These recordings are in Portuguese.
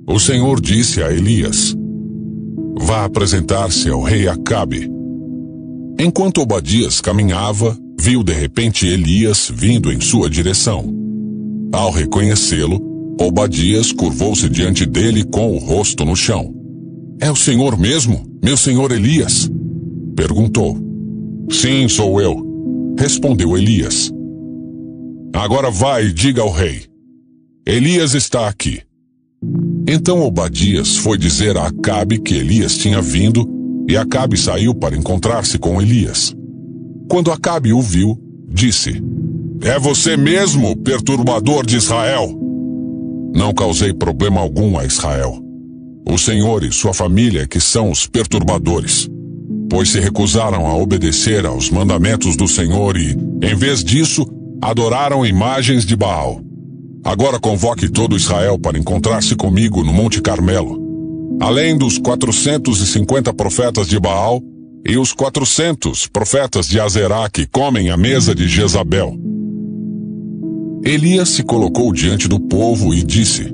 O Senhor disse a Elias: vá apresentar-se ao rei Acabe. Enquanto Obadias caminhava, viu de repente Elias vindo em sua direção. Ao reconhecê-lo, Obadias curvou-se diante dele com o rosto no chão. É o Senhor mesmo, meu senhor Elias? Perguntou. Sim, sou eu, respondeu Elias. Agora vai e diga ao rei: Elias está aqui. Então Obadias foi dizer a Acabe que Elias tinha vindo, e Acabe saiu para encontrar-se com Elias. Quando Acabe o viu, disse: é você mesmo, perturbador de Israel? Não causei problema algum a Israel. O Senhor e sua família que são os perturbadores, pois se recusaram a obedecer aos mandamentos do Senhor e, em vez disso, adoraram imagens de Baal. Agora convoque todo Israel para encontrar-se comigo no Monte Carmelo, além dos 450 profetas de Baal e os 400 profetas de Azerá que comem à mesa de Jezabel. Elias se colocou diante do povo e disse: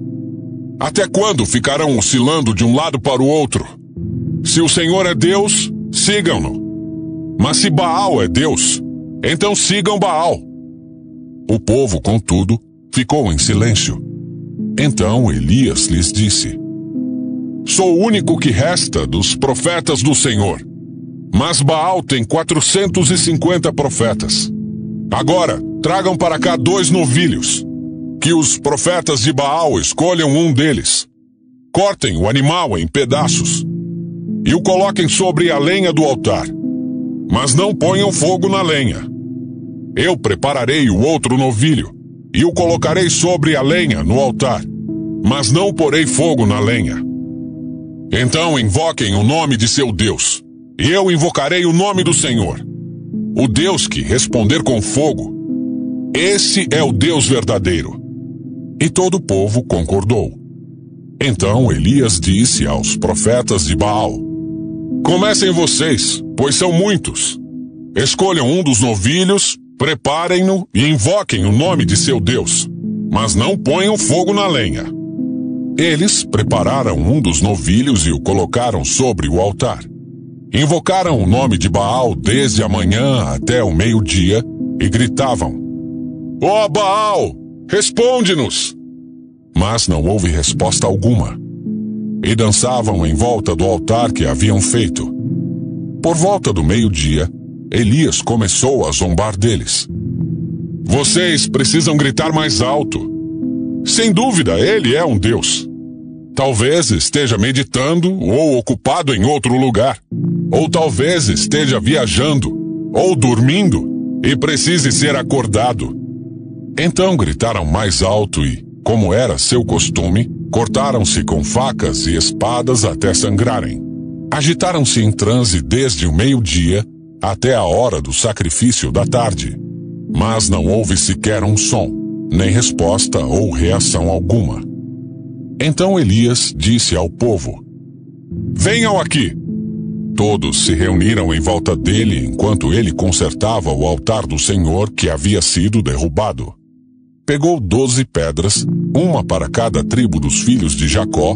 até quando ficarão oscilando de um lado para o outro? Se o Senhor é Deus, sigam-no. Mas se Baal é Deus, então sigam Baal. O povo, contudo, ficou em silêncio. Então Elias lhes disse: sou o único que resta dos profetas do Senhor, mas Baal tem 450 profetas. Agora, tragam para cá 2 novilhos. Que os profetas de Baal escolham um deles. Cortem o animal em pedaços e o coloquem sobre a lenha do altar. Mas não ponham fogo na lenha. Eu prepararei o outro novilho e o colocarei sobre a lenha no altar, mas não porei fogo na lenha. Então invoquem o nome de seu Deus, e eu invocarei o nome do Senhor. O Deus que responder com fogo, esse é o Deus verdadeiro. E todo o povo concordou. Então Elias disse aos profetas de Baal: comecem vocês, pois são muitos. Escolham um dos novilhos, preparem-no e invoquem o nome de seu Deus, mas não ponham fogo na lenha. Eles prepararam um dos novilhos e o colocaram sobre o altar. Invocaram o nome de Baal desde a manhã até o meio-dia e gritavam: ó Baal, responde-nos! Mas não houve resposta alguma. E dançavam em volta do altar que haviam feito. Por volta do meio-dia, Elias começou a zombar deles. Vocês precisam gritar mais alto. Sem dúvida, ele é um Deus. Talvez esteja meditando ou ocupado em outro lugar. Ou talvez esteja viajando ou dormindo e precise ser acordado. Então gritaram mais alto e, como era seu costume, cortaram-se com facas e espadas até sangrarem. Agitaram-se em transe desde o meio-dia até a hora do sacrifício da tarde. Mas não houve sequer um som, nem resposta ou reação alguma. Então Elias disse ao povo: venham aqui! Todos se reuniram em volta dele enquanto ele consertava o altar do Senhor que havia sido derrubado. Pegou 12 pedras, uma para cada tribo dos filhos de Jacó,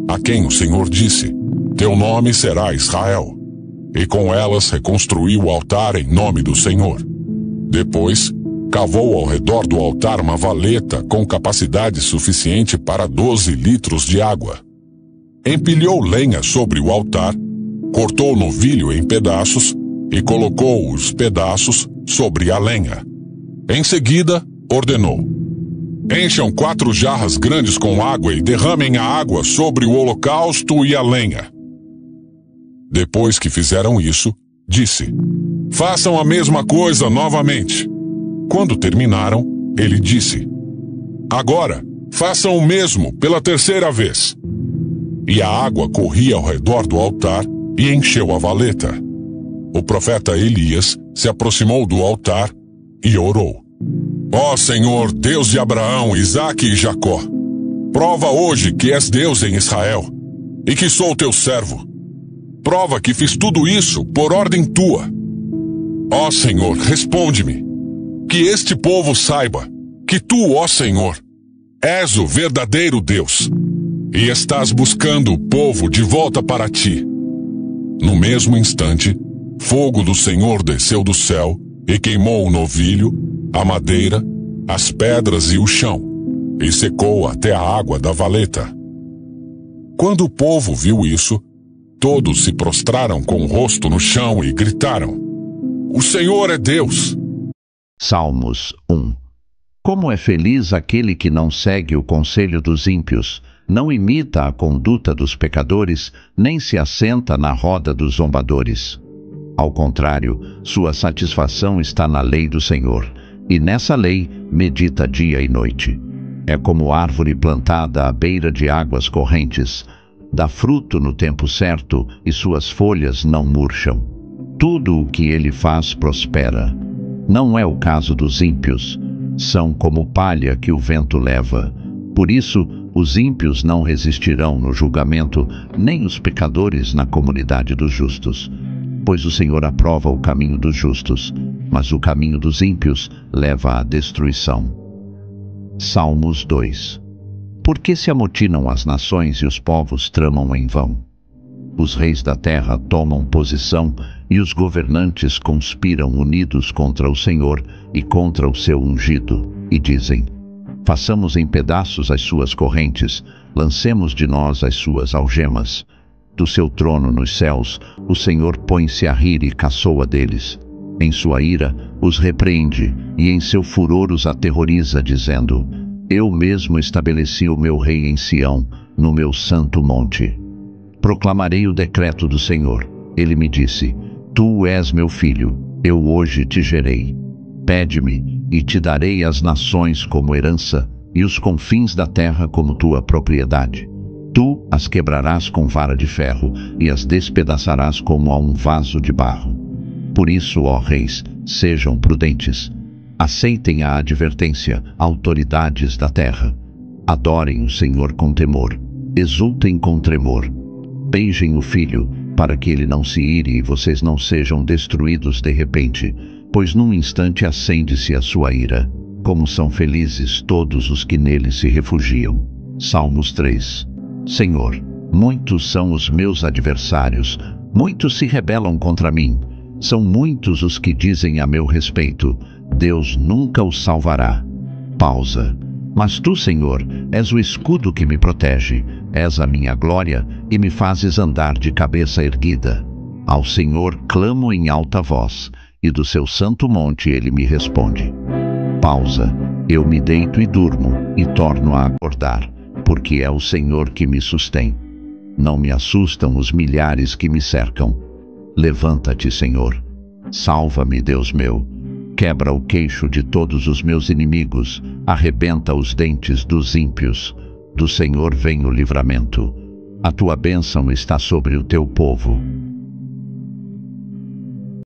a quem o Senhor disse: teu nome será Israel. E com elas reconstruiu o altar em nome do Senhor. Depois, cavou ao redor do altar uma valeta com capacidade suficiente para 12 litros de água. Empilhou lenha sobre o altar, cortou o novilho em pedaços e colocou os pedaços sobre a lenha. Em seguida, ordenou: encham 4 jarras grandes com água e derramem a água sobre o holocausto e a lenha. Depois que fizeram isso, disse: façam a mesma coisa novamente. Quando terminaram, ele disse: agora, façam o mesmo pela 3ª vez. E a água corria ao redor do altar e encheu a valeta. O profeta Elias se aproximou do altar e orou: ó Senhor, Deus de Abraão, Isaque e Jacó, prova hoje que és Deus em Israel e que sou teu servo. Prova que fiz tudo isso por ordem tua. Ó Senhor, responde-me. Que este povo saiba que tu, ó Senhor, és o verdadeiro Deus e estás buscando o povo de volta para ti. No mesmo instante, fogo do Senhor desceu do céu e queimou o novilho, a madeira, as pedras e o chão, e secou até a água da valeta. Quando o povo viu isso, todos se prostraram com o rosto no chão e gritaram: O Senhor é Deus! Salmos 1. Como é feliz aquele que não segue o conselho dos ímpios, não imita a conduta dos pecadores, nem se assenta na roda dos zombadores. Ao contrário, sua satisfação está na lei do Senhor, e nessa lei medita dia e noite. É como árvore plantada à beira de águas correntes, dá fruto no tempo certo e suas folhas não murcham. Tudo o que ele faz prospera. Não é o caso dos ímpios. São como palha que o vento leva. Por isso, os ímpios não resistirão no julgamento, nem os pecadores na comunidade dos justos. Pois o Senhor aprova o caminho dos justos, mas o caminho dos ímpios leva à destruição. Salmos 2. Por que se amotinam as nações e os povos tramam em vão? Os reis da terra tomam posição e os governantes conspiram unidos contra o Senhor e contra o seu ungido, e dizem: Façamos em pedaços as suas correntes, lancemos de nós as suas algemas. Do seu trono nos céus, o Senhor põe-se a rir e caçoa deles. Em sua ira, os repreende, e em seu furor os aterroriza, dizendo: Eu mesmo estabeleci o meu rei em Sião, no meu santo monte. Proclamarei o decreto do Senhor. Ele me disse: Tu és meu filho, eu hoje te gerei. Pede-me, e te darei as nações como herança, e os confins da terra como tua propriedade. Tu as quebrarás com vara de ferro, e as despedaçarás como a um vaso de barro. Por isso, ó reis, sejam prudentes. Aceitem a advertência, autoridades da terra. Adorem o Senhor com temor, exultem com tremor. Beijem o filho, para que ele não se ire e vocês não sejam destruídos de repente, pois num instante acende-se a sua ira. Como são felizes todos os que nele se refugiam. Salmos 3. Senhor, muitos são os meus adversários, muitos se rebelam contra mim. São muitos os que dizem a meu respeito: Deus nunca os salvará. Pausa. Mas tu, Senhor, és o escudo que me protege, és a minha glória e me fazes andar de cabeça erguida. Ao Senhor clamo em alta voz, e do seu santo monte ele me responde. Pausa. Eu me deito e durmo, e torno a acordar, porque é o Senhor que me sustém. Não me assustam os milhares que me cercam. Levanta-te, Senhor. Salva-me, Deus meu. Quebra o queixo de todos os meus inimigos, arrebenta os dentes dos ímpios. Do Senhor vem o livramento. A tua bênção está sobre o teu povo.